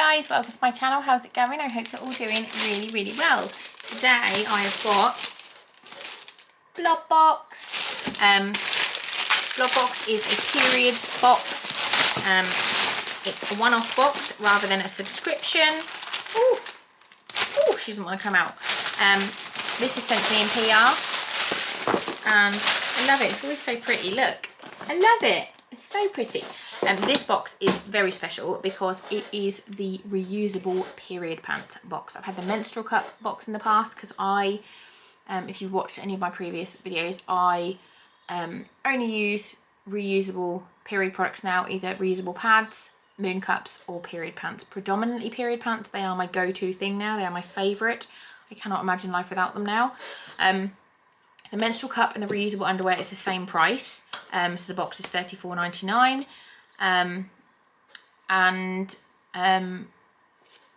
guys, welcome to my channel. How's it going? I hope you're all doing really well. Today I have got Blob Box. Blob Box is a period box. It's a one-off box rather than a subscription. Ooh, she doesn't want to come out. This is sent to me in PR and I love it. It's always so pretty. Look, I love it. It's so pretty. This box is very special because it is the reusable period pant box. I've had the menstrual cup box in the past because I, if you've watched any of my previous videos, I only use reusable period products now, either reusable pads, moon cups or period pants. Predominantly period pants. They are my go-to thing now. They are my favourite. I cannot imagine life without them now. The menstrual cup and the reusable underwear is the same price. So the box is $34.99.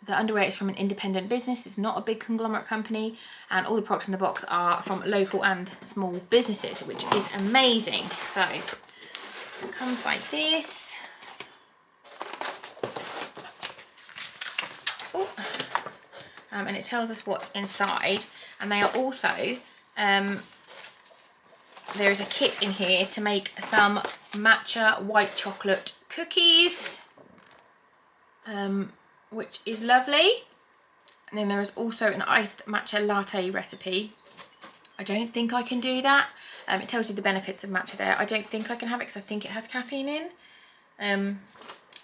The underwear is from an independent business. It's not a big conglomerate company, and all the products in the box are from local and small businesses, which is amazing. So it comes like this. And it tells us what's inside, and they are also there is a kit in here to make some matcha white chocolate cookies, which is lovely. And then there is also an iced matcha latte recipe. I don't think I can do that. It tells you the benefits of matcha there. I don't think I can have it because I think it has caffeine in. And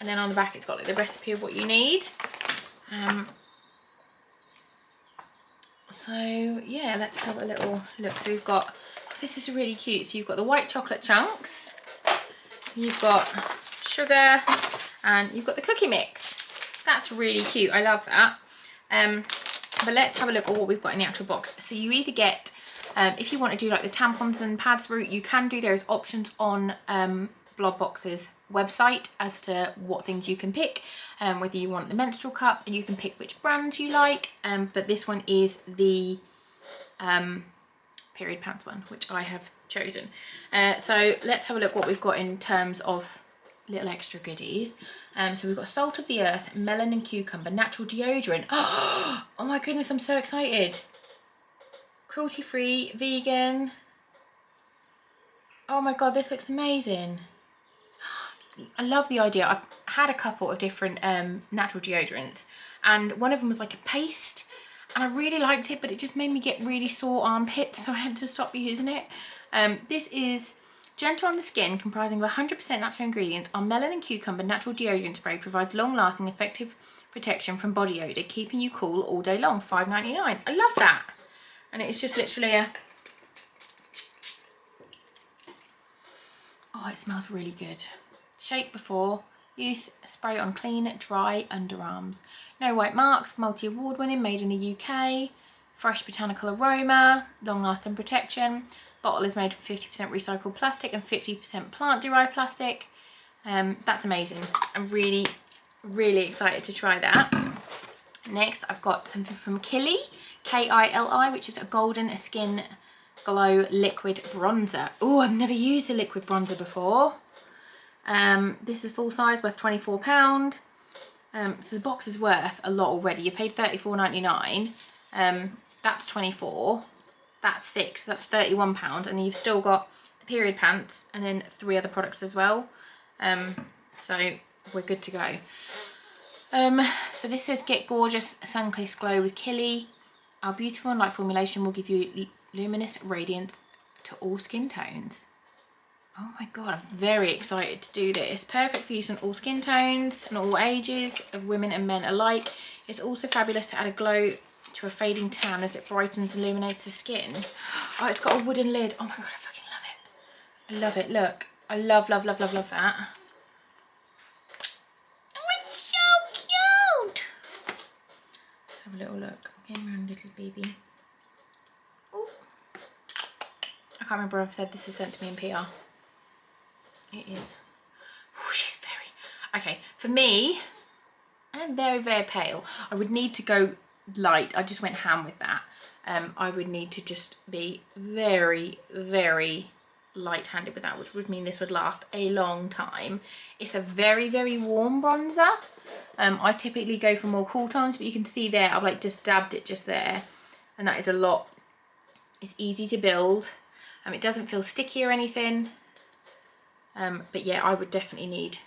then on the back it's got like the recipe of what you need. So yeah, let's have a little look. So we've got, this is really cute. So you've got the white chocolate chunks, you've got sugar, and you've got the cookie mix. That's really cute. I love that. But let's have a look at what we've got in the actual box. So you either get, if you want to do like the tampons and pads route, you can do. There's options on Blob Boxes website as to what things you can pick, whether you want the menstrual cup, and you can pick which brand you like, but this one is the period pants one, which I have chosen. So let's have a look what we've got in terms of little extra goodies. So we've got salt of the earth, melon and cucumber, natural deodorant. Oh my goodness, I'm so excited. Cruelty free, vegan. Oh my god, this looks amazing. I love the idea. I've had a couple of different natural deodorants, and one of them was like a paste, and I really liked it, but it just made me get really sore armpits, so I had to stop using it. This is gentle on the skin, comprising of 100% natural ingredients. Our melon and cucumber natural deodorant spray provides long-lasting, effective protection from body odour, keeping you cool all day long. $5.99. I love that. And it's just literally a... Oh, it smells really good. Shake before use, spray on clean, dry underarms. No white marks, multi-award winning, made in the UK. Fresh botanical aroma, long-lasting protection. Bottle is made from 50% recycled plastic and 50% plant-derived plastic. That's amazing. I'm really excited to try that. Next, I've got something from Kili, K-I-L-I, which is a golden skin glow liquid bronzer. Oh, I've never used a liquid bronzer before. This is full size, worth £24. So the box is worth a lot already. You paid $34.99. That's 24. That's 6. That's £31, and you've still got the period pants and then 3 other products as well. So we're good to go. So this says get gorgeous sun-kissed glow with Kili. Our beautiful and light formulation will give you luminous radiance to all skin tones. Oh my god, I'm very excited to do this. Perfect for use on all skin tones and all ages of women and men alike. It's also fabulous to add a glow to a fading tan as it brightens and illuminates the skin. Oh, it's got a wooden lid. Oh my god, I fucking love it. I love it. Look, I love that. Oh, it's so cute. Let's have a little look. I'm getting around, little baby. Oh, I can't remember if I've said this is sent to me in PR. It is. Oh, she's very... Okay, for me, I'm very pale. I would need to go light. I just went ham with that. I would need to just be very light-handed with that, which would mean this would last a long time. It's a very, very warm bronzer. I typically go for more cool tones, but you can see there I've like just dabbed it just there, and that is a lot. It's easy to build. It doesn't feel sticky or anything. But yeah, I would definitely need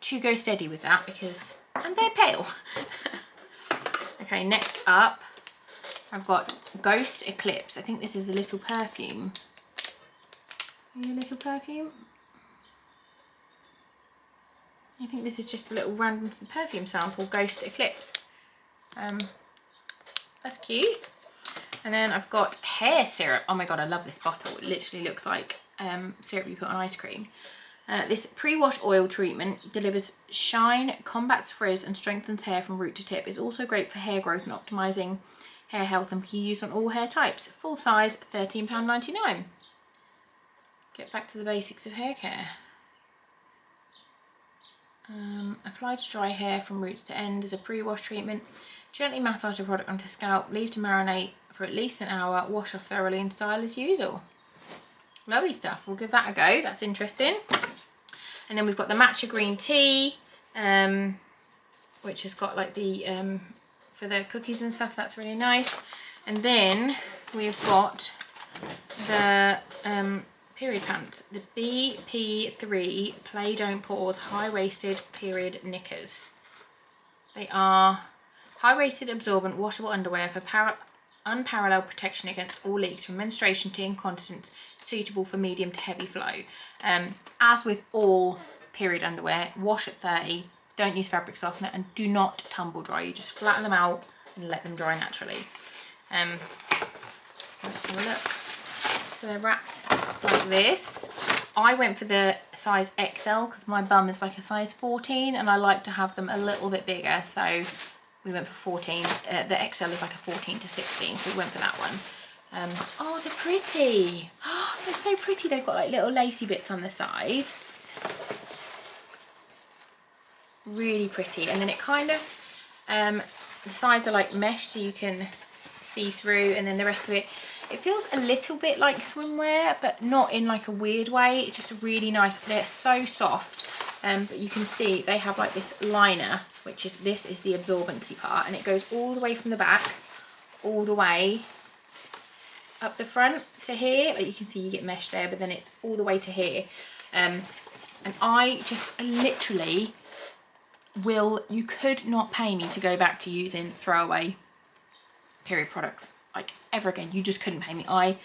to go steady with that because I'm very pale. Okay, next up I've got Ghost Eclipse. I think this is a little perfume. Are you a little perfume? I think this is just a little random perfume sample, Ghost Eclipse. That's cute. And then I've got hair syrup. Oh my god, I love this bottle. It literally looks like syrup you put on ice cream. This pre-wash oil treatment delivers shine, combats frizz and strengthens hair from root to tip. It's also great for hair growth and optimising hair health and can be used on all hair types. Full size, £13.99. Get back to the basics of hair care. Apply to dry hair from roots to end as a pre-wash treatment. Gently massage the product onto scalp, leave to marinate for at least an hour, wash off thoroughly and style as usual. Lovely stuff, we'll give that a go, that's interesting. And then we've got the matcha green tea, which has got like the, for the cookies and stuff, that's really nice. And then we've got the period pants, the BP3 Play Don't Pause high-waisted period knickers. They are high-waisted absorbent washable underwear for unparalleled protection against all leaks from menstruation to incontinence, suitable for medium to heavy flow. As with all period underwear, wash at 30, don't use fabric softener and do not tumble dry. You just flatten them out and let them dry naturally. So let's have a look. So they're wrapped like this. I went for the size XL because my bum is like a size 14 and I like to have them a little bit bigger, so we went for 14. The XL is like a 14 to 16, so we went for that one. Oh, they're pretty. Oh, they're so pretty. They've got like little lacy bits on the side. Really pretty. And then it kind of, the sides are like mesh so you can see through, and then the rest of it, it feels a little bit like swimwear, but not in like a weird way. It's just a really nice, they're so soft. But you can see they have like this liner, which is, this is the absorbency part, and it goes all the way from the back, all the way up the front to here. Like you can see you get mesh there, but then it's all the way to here. And I just literally you could not pay me to go back to using throwaway period products like ever again. You just couldn't pay me. I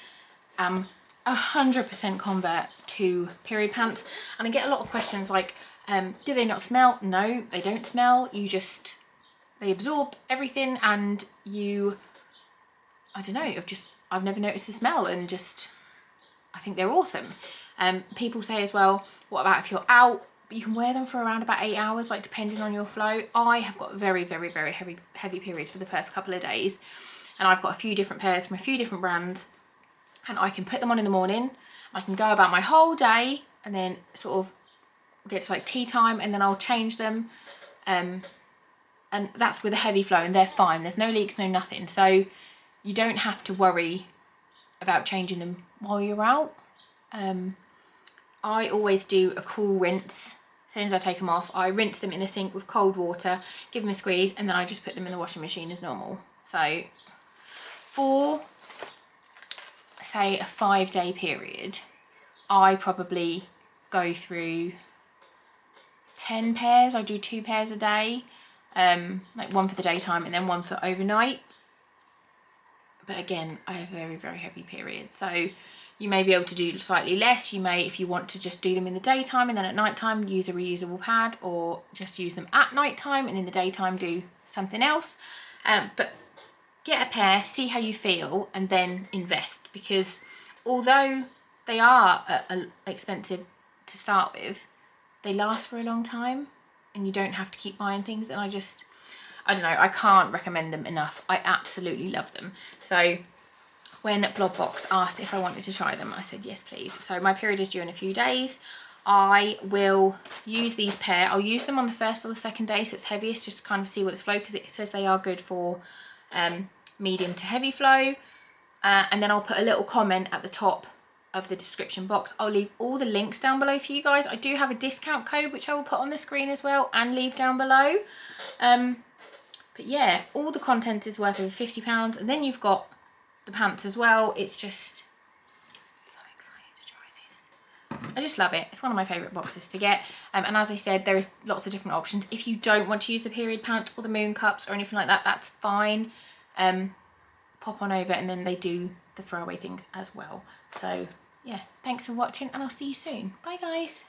am 100% convert to period pants, and I get a lot of questions like, do they not smell? No, they don't smell. They absorb everything, and I don't know, I've never noticed a smell, and I think they're awesome. People say as well, what about if you're out? You can wear them for around about 8 hours, like depending on your flow. I have got very, very, very heavy periods for the first couple of days, and I've got a few different pairs from a few different brands, and I can put them on in the morning. I can go about my whole day and then sort of get to like tea time, and then I'll change them. And that's with a heavy flow, and they're fine. There's no leaks, no nothing. So you don't have to worry about changing them while you're out. I always do a cool rinse. As soon as I take them off, I rinse them in the sink with cold water, give them a squeeze, and then I just put them in the washing machine as normal. So for, say, a 5-day period, I probably go through 10 pairs. I do 2 pairs a day, like one for the daytime and then one for overnight. But again, I have very, very heavy periods, so you may be able to do slightly less. You may, if you want to just do them in the daytime and then at night time use a reusable pad, or just use them at night time and in the daytime do something else. But get a pair, see how you feel, and then invest, because although they are expensive to start with, they last for a long time and you don't have to keep buying things. And I don't know, I can't recommend them enough. I absolutely love them. So when Blob Box asked if I wanted to try them, I said yes please. So my period is due in a few days. I will use these pair. I'll use them on the first or the second day, so it's heaviest, just to kind of see what it's flow, because it says they are good for medium to heavy flow. And then I'll put a little comment at the top of the description box. I'll leave all the links down below for you guys. I do have a discount code which I will put on the screen as well and leave down below. But yeah, all the content is worth over £50, and then you've got the pants as well. It's just so excited to try this. I just love it. It's one of my favourite boxes to get. And as I said, there is lots of different options. If you don't want to use the period pants or the moon cups or anything like that, that's fine. Pop on over, and then they do the throwaway things as well. So yeah, thanks for watching, and I'll see you soon. Bye guys.